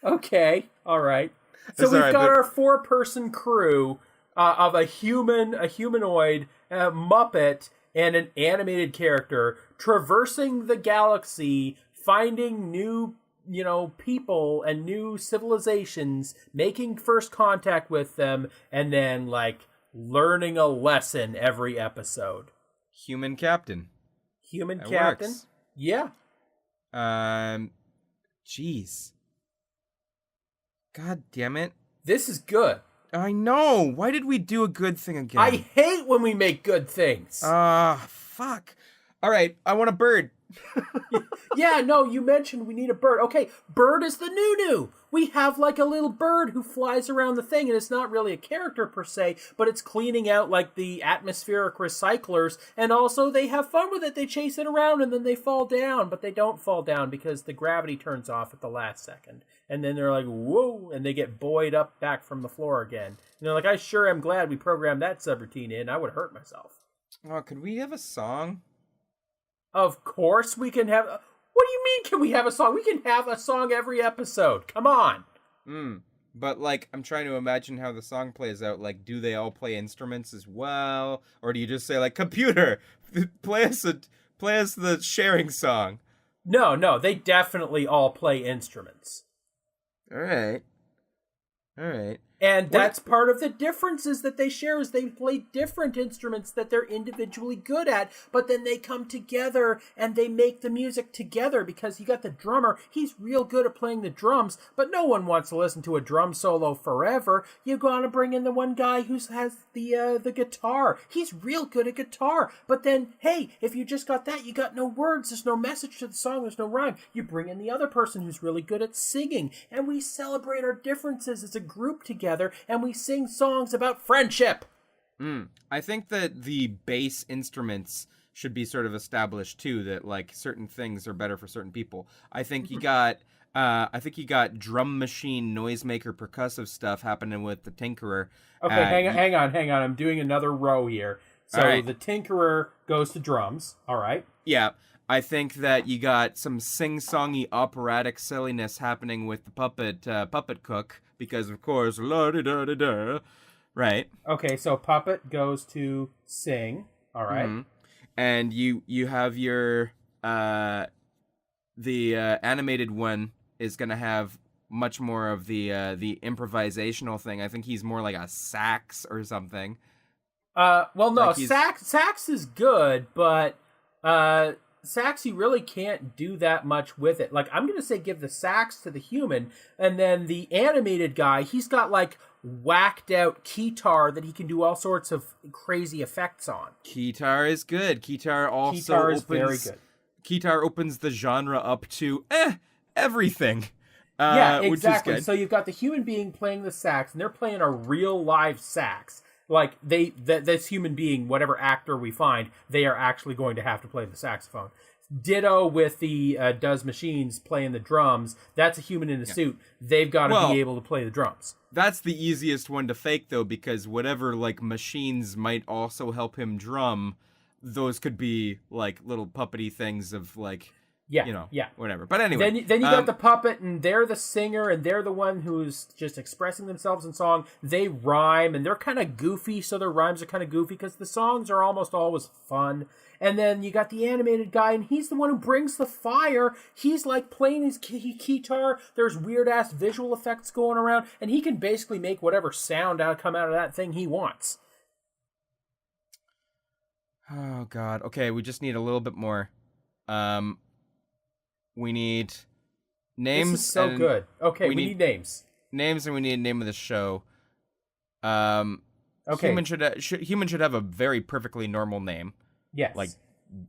Okay, all right. So we've got our 4-person crew of a humanoid, a Muppet, and an animated character traversing the galaxy, finding new, people and new civilizations, making first contact with them, and then, like, learning a lesson every episode. Human captain. Human That captain? works. Yeah. Jeez. God damn it. This is good. I know. Why did we do a good thing again? I hate when we make good things. Fuck. All right, I want a bird. Yeah, no, you mentioned we need a bird. Okay, bird is the new. We have like a little bird who flies around the thing, and it's not really a character per se, but it's cleaning out like the atmospheric recyclers, and also they have fun with it. They chase it around, and then they fall down, but they don't fall down because the gravity turns off at the last second. And then they're like, whoa, and they get buoyed up back from the floor again. And they're like, I sure am glad we programmed that subroutine in. I would hurt myself. Oh, could we have a song? Of course we can have... What do you mean, can we have a song? We can have a song every episode. Come on. But, like, I'm trying to imagine how the song plays out. Like, do they all play instruments as well? Or do you just say, like, computer, play us the sharing song? No, they definitely all play instruments. All right. And that's part of the differences that they share is they play different instruments that they're individually good at, but then they come together and they make the music together because you got the drummer, he's real good at playing the drums, but no one wants to listen to a drum solo forever. You gotta bring in the one guy who has the guitar. He's real good at guitar, but then, hey, if you just got that, you got no words, there's no message to the song, there's no rhyme. You bring in the other person who's really good at singing, and we celebrate our differences as a group together. And we sing songs about friendship. I think that the bass instruments should be sort of established too. That like certain things are better for certain people. I think you got drum machine, noisemaker, percussive stuff happening with the Tinkerer. Okay, hang on. I'm doing another row here. So right. The Tinkerer goes to drums. All right. Yeah. I think that you got some sing-songy operatic silliness happening with the puppet cook, because of course, la-di-da-di-da, right? Okay, so puppet goes to sing, all right. Mm-hmm. And you have your, the animated one is going to have much more of the improvisational thing. I think he's more like a sax or something. Well, no, like sax is good, but, sax, you really can't do that much with it. Like, I'm going to say give the sax to the human, and then the animated guy, he's got, like, whacked out keytar that he can do all sorts of crazy effects on. Keytar is good. Keytar is very good. Keytar opens the genre up to, everything. Yeah, exactly. Which is good. So you've got the human being playing the sax, and they're playing a real live sax. Like, this human being, whatever actor we find, they are actually going to have to play the saxophone. Ditto with the Does Machines playing the drums. That's a human in a suit. They've got to be able to play the drums. That's the easiest one to fake, though, because whatever, like, machines might also help him drum, those could be, like, little puppety things of, like... whatever. But anyway. Then you got the puppet, and they're the singer, and they're the one who's just expressing themselves in song. They rhyme, and they're kind of goofy, so their rhymes are kind of goofy, because the songs are almost always fun. And then you got the animated guy, and he's the one who brings the fire. He's, like, playing his keytar. There's weird-ass visual effects going around, and he can basically make whatever sound come out of that thing he wants. Oh, God. Okay, we just need a little bit more. We need names. This is so good. Okay, we need names. Names, and we need a name of the show. Okay. Human should have a very perfectly normal name. Yes.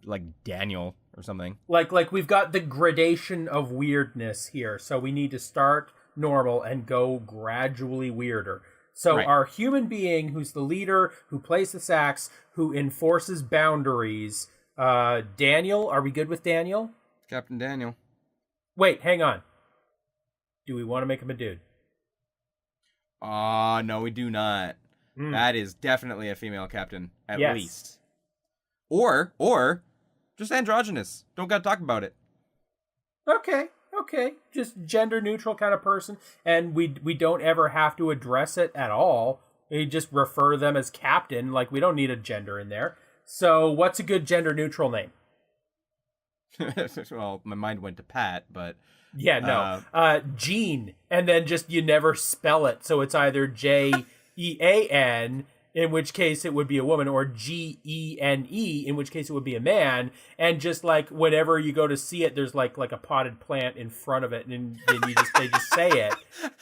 Like Daniel or something. Like we've got the gradation of weirdness here, so we need to start normal and go gradually weirder. So our human being, who's the leader, who plays the sax, who enforces boundaries. Daniel, are we good with Daniel? Captain Daniel. Wait, hang on. Do we want to make him a dude? No, we do not. That is definitely a female captain, at least. Or just androgynous. Don't gotta talk about it. Okay. Just gender neutral kind of person, and we don't ever have to address it at all. We just refer them as captain. Like, we don't need a gender in there. So, what's a good gender neutral name? Well, my mind went to Pat, but... Yeah, no. Gene, and then just you never spell it, so it's either Jean, in which case it would be a woman, or Gene, in which case it would be a man. And just like whenever you go to see it, there's like a potted plant in front of it, and then they just say it,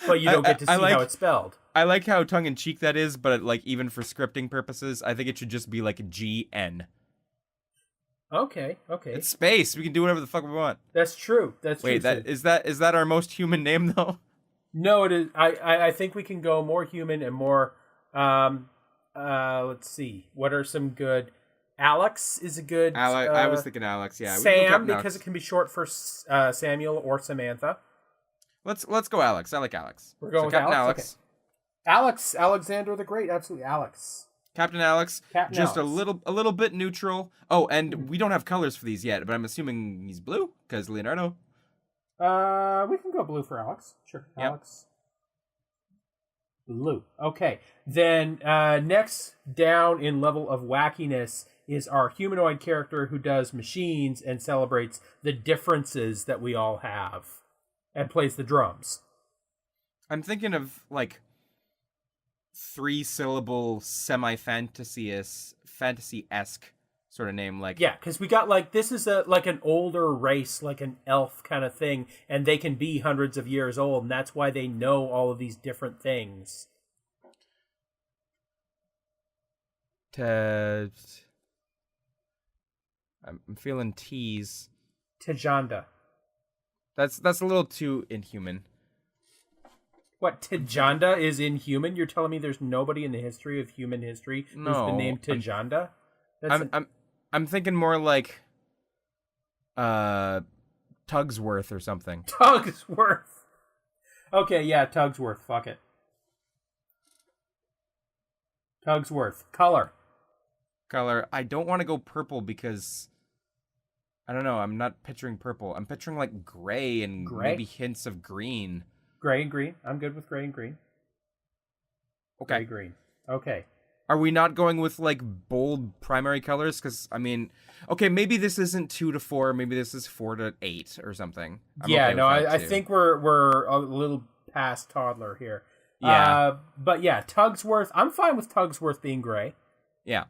but you don't get to see how it's spelled. I like how tongue in cheek that is, but like even for scripting purposes, I think it should just be like GN. Okay. It's space. We can do whatever the fuck we want. That's true. Wait, is that our most human name though? No, it is. I think we can go more human and more. Let's see. What are some good? Alex is a good. I was thinking Alex. Yeah. Sam, because it can be short for Samuel or Samantha. Let's go Alex. I like Alex. We're going with Captain Alex. Alex. Okay. Alex, Alexander the Great, absolutely Alex. Captain Alex. Just Alex. a little bit neutral. Oh, and we don't have colors for these yet, but I'm assuming he's blue because Leonardo. We can go blue for Alex. Sure, yep. Alex. Blue. Okay. Then next down in level of wackiness is our humanoid character who does machines and celebrates the differences that we all have and plays the drums. I'm thinking of like 3-syllable fantasy-esque sort of name, like yeah, because we got like this is like an older race, like an elf kind of thing, and they can be hundreds of years old, and that's why they know all of these different things. I'm feeling tease. Tajanda. That's a little too inhuman. What, Tajanda is inhuman? You're telling me there's nobody in the history of human history who's been named Tajanda? I'm thinking more like Tugsworth or something. Tugsworth. Okay, yeah, Tugsworth. Fuck it. Tugsworth. Color. I don't want to go purple because I don't know. I'm not picturing purple. I'm picturing like gray and maybe hints of green. Gray and green. I'm good with gray and green. Okay. Gray, green. Okay. Are we not going with like bold primary colors? Because I mean, okay, maybe this isn't 2 to 4. Maybe this is 4 to 8 or something. I think we're a little past toddler here. Yeah. But yeah, Tugsworth. I'm fine with Tugsworth being gray. Yeah.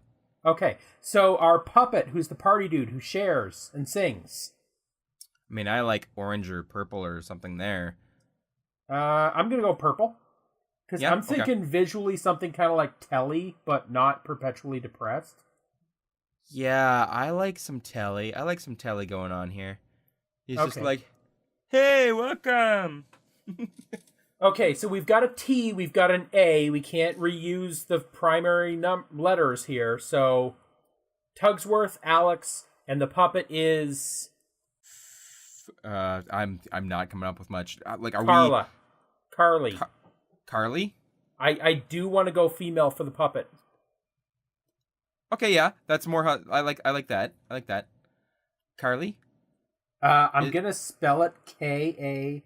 Okay. So our puppet, who's the party dude who shares and sings. I mean, I like orange or purple or something there. I'm gonna go purple. Because I'm thinking visually something kind of like Telly, but not perpetually depressed. Yeah, I like some Telly. I like some Telly going on here. He's just like, hey, welcome. Okay, so we've got a T, we've got an A. We can't reuse the primary letters here. So Tugsworth, Alex, and the puppet is... I'm not coming up with much. Like, are Carla. Carly. Carly? I do want to go female for the puppet. Okay, yeah, that's more. I like that. I like that. Carly. I'm gonna spell it Karli.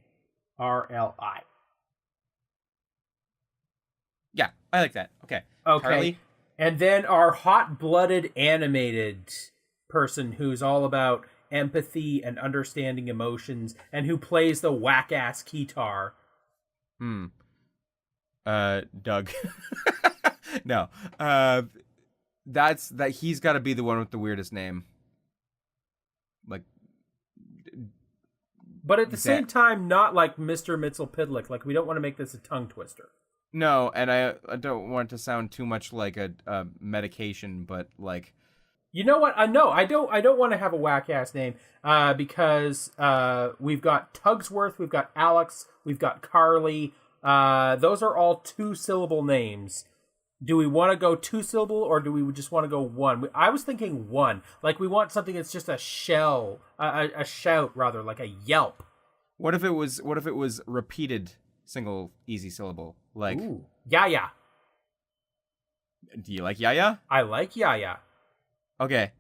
Yeah, I like that. Okay. Okay. Carly. And then our hot-blooded animated person who's all about empathy and understanding emotions, and who plays the whack-ass guitar. Doug. No. He's got to be the one with the weirdest name. Like, but at the same time, not like Mr. Mitzel-Pidlick. Like, we don't want to make this a tongue twister. No, and I don't want it to sound too much like a medication, but like, you know what? No, I don't want to have a whack ass name. Because we've got Tugsworth, we've got Alex, we've got Carly. Those are all 2-syllable names. Do we want to go 2-syllable, or do we just want to go 1? I was thinking 1. Like, we want something that's just a shout, rather, like a yelp. What if it was repeated single easy syllable? Like, ooh, Yaya. Do you like Yaya? I like Yaya. Okay.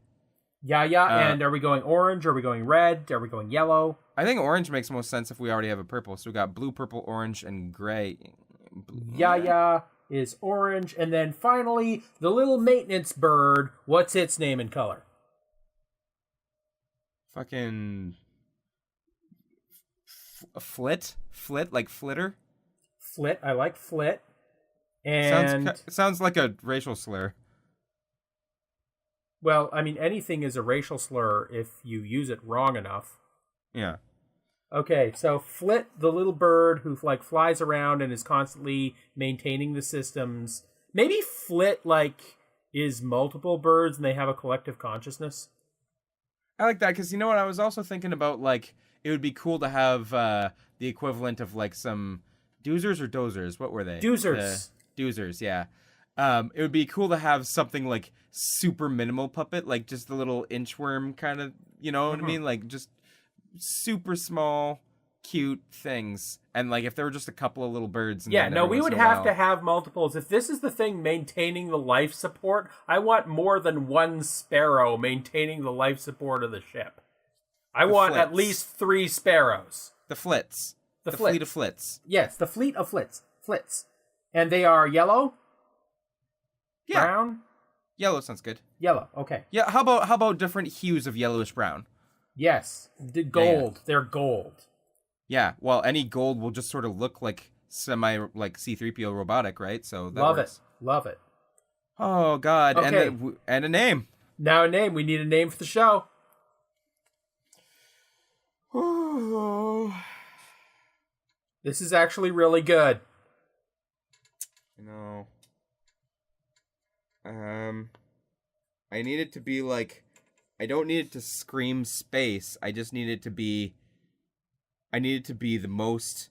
Yaya, and are we going orange? Are we going red? Are we going yellow? I think orange makes most sense if we already have a purple. So we got blue, purple, orange, and gray. Yaya is orange. And then finally, the little maintenance bird. What's its name and color? Fucking... Flit? Flit? Like flitter? Flit. I like Flit. And Sounds like a racial slur. well, I mean, anything is a racial slur if you use it wrong enough. Yeah. Okay, so Flit, the little bird who like flies around and is constantly maintaining the systems. Maybe Flit is multiple birds and they have a collective consciousness. I like that because you know what? I was also thinking about it would be cool to have the equivalent of some doozers or dozers. What were they? Doozers. Doozers, yeah. It would be cool to have something like super minimal puppet, like just the little inchworm kind of, you know what I mean? Like just super small, cute things. And if there were just a couple of little birds. And Yeah, no, we would have to have multiples. If this is the thing maintaining the life support, I want more than one sparrow maintaining the life support of the ship. I want at least 3 sparrows. The flits. The flits. Fleet of flits. Yes, the fleet of flits. Flits. And they are yellow? Yeah. Brown? Yellow sounds good. Yellow, okay. Yeah, how about different hues of yellowish brown? Yes, gold. Yeah. They're gold. Yeah, well, any gold will just sort of look like C-3PO robotic, right? So that Love works. it. Love it. Oh God, okay. and a name. Now a name. We need a name for the show. Oh. This is actually really good. You know. I need it to be I don't need it to scream space. I just need it to be. I need it to be the most.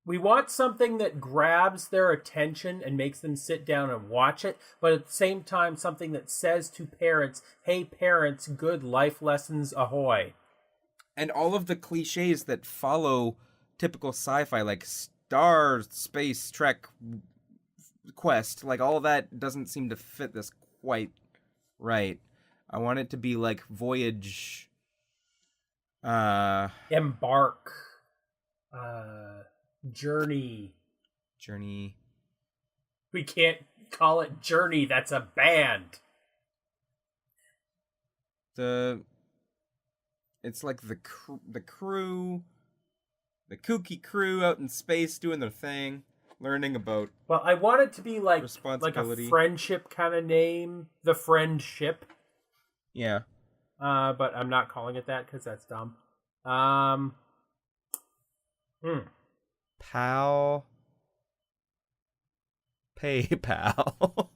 We want something that grabs their attention and makes them sit down and watch it, but at the same time, something that says to parents, hey, parents, good life lessons ahoy. And all of the cliches that follow typical sci-fi, like Star, Space, Trek, Quest, all of that doesn't seem to fit this quite right. I want it to be Voyage. Embark. Journey. We can't call it Journey. That's a band. It's the crew, the kooky crew out in space doing their thing, learning about. Well, I want it to be responsibility. A friendship kind of name, the Friendship. Yeah. But I'm not calling it that because that's dumb. Pal. PayPal.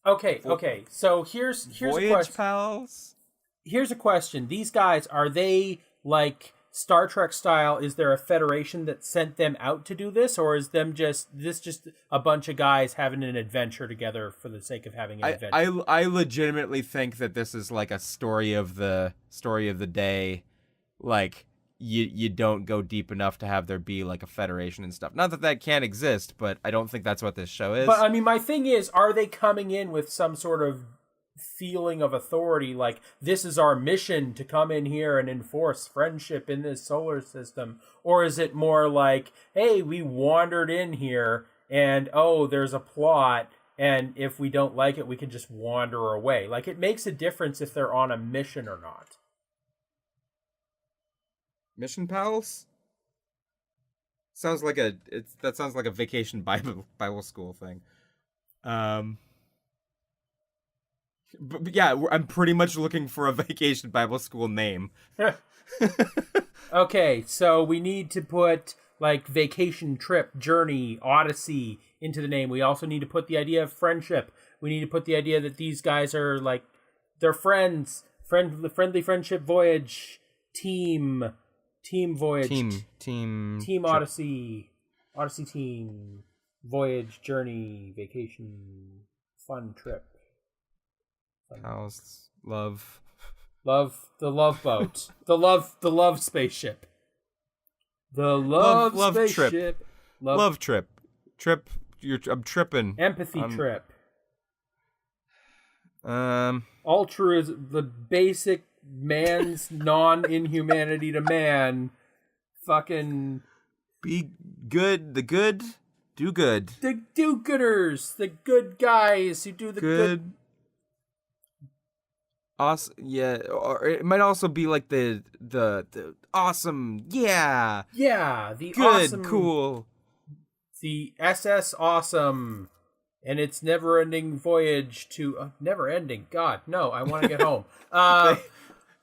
Okay. So here's Voyage a question. Pals. Here's a question. These guys, are they Star Trek style? Is there a federation that sent them out to do this, or is this just a bunch of guys having an adventure together for the sake of having an adventure? I legitimately think that this is a story of the day. You don't go deep enough to have there be a federation and stuff. Not that can't exist, but I don't think that's what this show is. But I mean, my thing is, are they coming in with some sort of feeling of authority, this is our mission to come in here and enforce friendship in this solar system? Or is it more hey, we wandered in here and there's a plot, and if we don't like it, we can just wander away? It makes a difference if they're on a mission or not. Mission Pals? Sounds like a vacation Bible school thing. But yeah, I'm pretty much looking for a vacation Bible school name. Okay, so we need to put vacation, trip, journey, odyssey into the name. We also need to put the idea of friendship. We need to put the idea that these guys are they're friends, friendly friendship voyage, team voyage, team odyssey, odyssey team, voyage, journey, vacation, fun trip. Pals, love, the love boat, the love spaceship, the love spaceship, trip. Love trip. I'm tripping. Empathy trip. Altruism, the basic man's non-inhumanity to man. Fucking be good. The good, do good. The do-gooders, the good guys who do the good. Awesome, yeah, or it might also be like the awesome, yeah, Yeah, the good, awesome, cool. the SS Awesome, and its never-ending voyage to never-ending. God, no, I want to get home.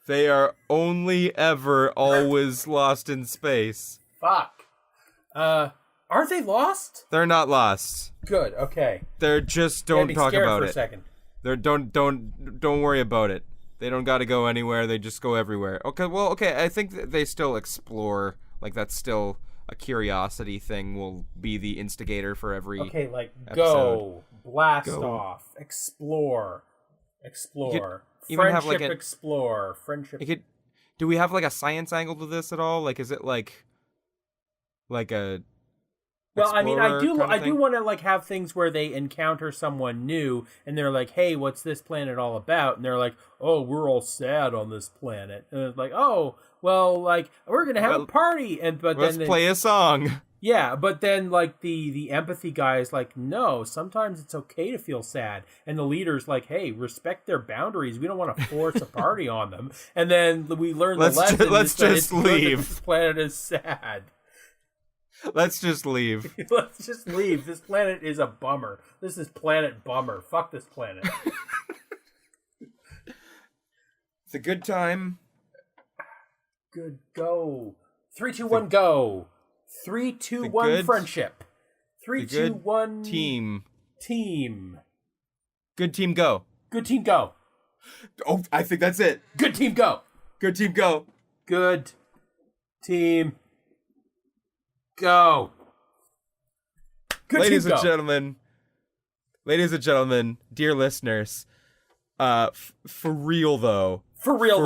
They are only ever always lost in space. Fuck. Aren't they lost? They're not lost. Good. Okay. They're just don't talk about for it. A second. They're don't worry about it. They don't got to go anywhere. They just go everywhere. Okay. Well, okay. I think that they still explore. Like that's still a curiosity thing. Will be the instigator for every. Okay, like episode. Go, blast off, explore. Even have like explore, friendship. Do we have like a science angle to this at all? Like, is it like a? Well, I mean, I do want to like have things where they encounter someone new and they're like, "Hey, what's this planet all about?" And they're like, "Oh, we're all sad on this planet." And it's like, "Oh, well, like we're gonna have a party." Let's play a song. Yeah, but then like the empathy guy is like, "No, sometimes it's okay to feel sad." And the leader's like, "Hey, respect their boundaries. We don't want to force a party on them." And then we learn the lesson. Let's just leave. This planet is sad. Let's just leave. Let's just leave. This planet is a bummer. This is planet bummer. Fuck this planet. It's a good time. Good go. 3, 2, 1, go. 3, 2, 1, friendship. 3, 2, 1, team. Good team, go. Good team, go. Oh, I think that's it. Good team, go. Good team, go. Good team, go. Good Ladies team, and go. gentlemen, dear listeners, for real though. For real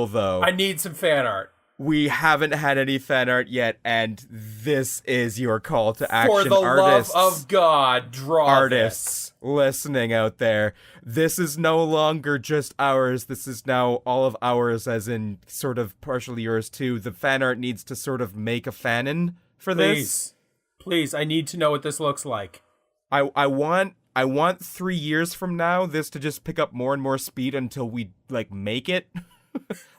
though. I need some fan art. We haven't had any fan art yet, and this is your call to action. For the artists, love of God, draw artists listening out there. This is no longer just ours. This is now all of ours, as in sort of partially yours too. The fan art needs to sort of make a fanon for this. Please, I need to know what this looks like. I want 3 years from now this to just pick up more and more speed until we like make it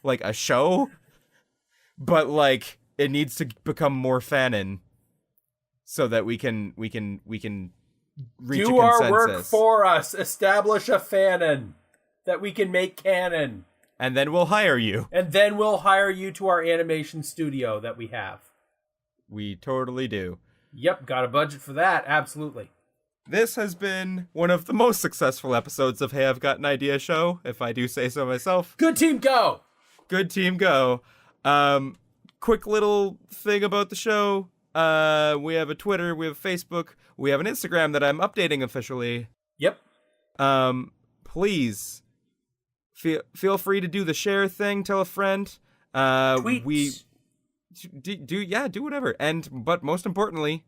like a show. But like it needs to become more fanon so that we can reach a consensus. Do our work for us. Establish a fanon that we can make canon. And then we'll hire you. And then we'll hire you to our animation studio that we have. We totally do. Yep, got a budget for that. Absolutely. This has been one of the most successful episodes of Hey, I've Got an Idea show, if I do say so myself. Good team, go! Good team, go. Quick little thing about the show. We have a Twitter, we have a Facebook, we have an Instagram that I'm updating officially. Yep. Please feel free to do the share thing, tell a friend. Tweets. Do whatever. But most importantly,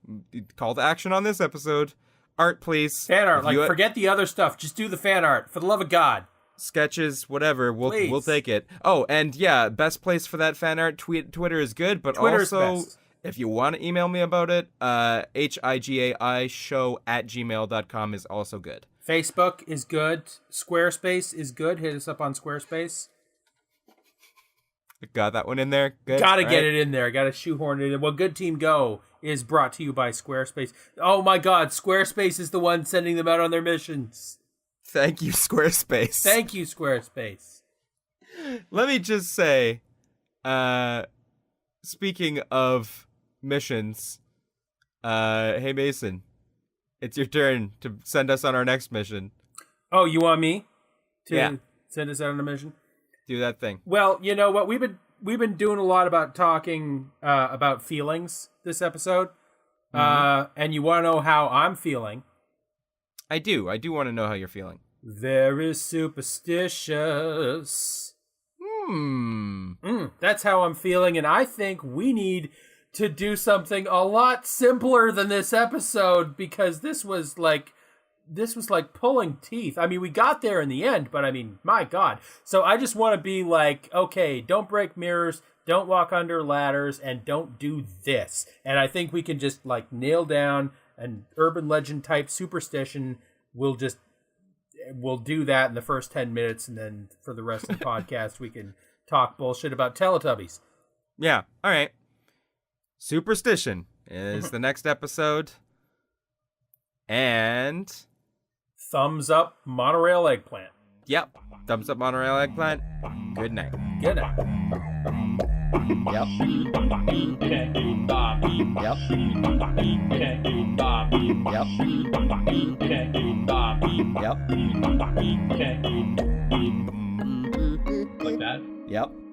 call to action on this episode. Art, please. Fan art, forget the other stuff. Just do the fan art, for the love of God. Sketches, whatever, we'll take it. Oh, and yeah, best place for that fan art, Twitter is good, but Twitter's also best. If you want to email me about it, higaishow@gmail.com is also good. Facebook is good. Squarespace is good. Hit us up on Squarespace. Got that one in there. Good. Gotta get it in there. Gotta shoehorn it in. Well, Good Team Go is brought to you by Squarespace. Oh my God, Squarespace is the one sending them out on their missions. Thank you, Squarespace. Thank you, Squarespace. Let me just say, speaking of missions, hey Mason, it's your turn to send us on our next mission. Oh, you want me to send us out on a mission? Do that thing. Well, you know what? We've been doing a lot about talking about feelings this episode. And you want to know how I'm feeling. I do want to know how you're feeling. Very superstitious. That's how I'm feeling, and I think we need to do something a lot simpler than this episode, because this was like pulling teeth. I mean, we got there in the end, but I mean, my God. So I just want to be like, okay, don't break mirrors, don't walk under ladders, and don't do this. And I think we can just like nail down an urban legend type superstition. We'll just we'll do that in the first 10 minutes, and then for the rest of the podcast, we can talk bullshit about Teletubbies. Yeah. All right. Superstition is the next episode. And thumbs up monorail eggplant. Yep. Thumbs up monorail eggplant. Good night. Good night. Yep. Like that? Yep.